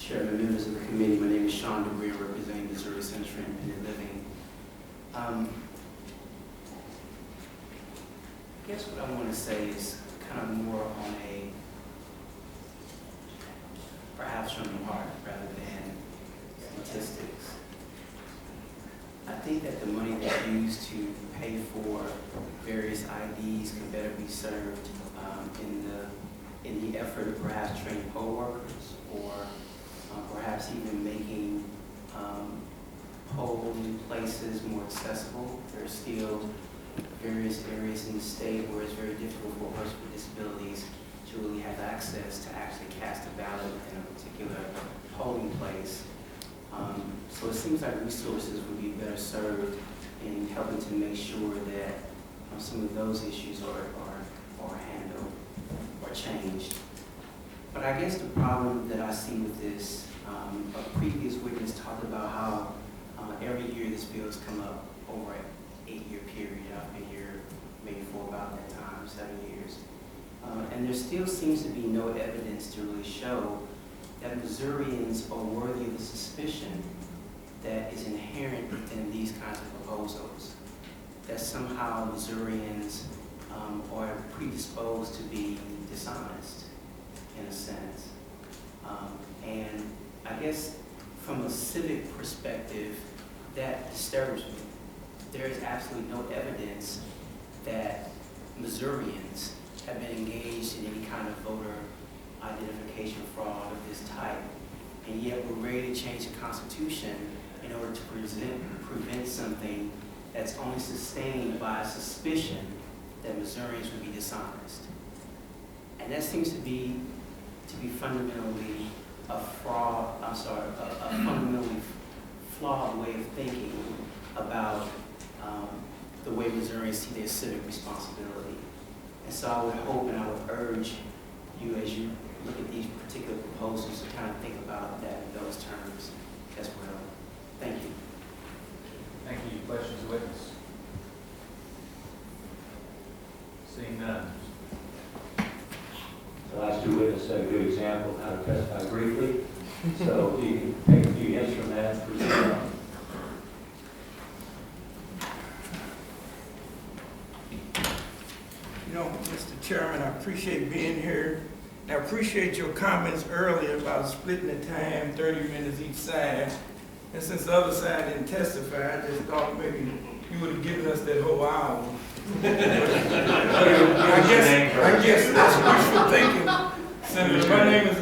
Chairman, members of the committee, my name is Shawn, representing Missouri Center for Independent Living. I guess what I want to say is kind of more on a, perhaps from the heart rather than statistics. I think that the money that's used to pay for various IDs can better be served in the effort of perhaps training poll workers, or perhaps even making polling places more accessible. There are still various areas in the state where it's very difficult for a person with disabilities to really have access to actually cast a ballot in a particular polling place. So it seems like resources would be better served in helping to make sure that some of those issues are handled or changed. But I guess the problem that I see with this, a previous witness talked about how every year this bill has come up over an 8-year period. I've been here maybe for about that time, 7 years. And there still seems to be no evidence to really show that Missourians are worthy of the suspicion that is inherent within these kinds of proposals, that somehow Missourians are predisposed to be dishonest, in a sense. And I guess from a civic perspective, that disturbs me. There is absolutely no evidence that Missourians have been engaged in any kind of voter identification fraud of this type, and yet we're ready to change the Constitution in order to prevent something that's only sustained by a suspicion that Missourians would be dishonest. And that seems to be fundamentally a fundamentally flawed way of thinking about the way Missourians see their civic responsibility. And so I would hope and I would urge you, as you look at these particular proposals, to kind of think about that in those terms as well. Thank you. Thank you. Questions of witness? Seeing none. The last two witnesses set a good example of how to testify briefly. So if you can take a few hints from that and proceed on. You know, Mr. Chairman, I appreciate being here. I appreciate your comments earlier about splitting the time, 30 minutes each side. And since the other side didn't testify, I just thought maybe you would have given us that whole hour. I guess that's wishful thinking. Senator, my name is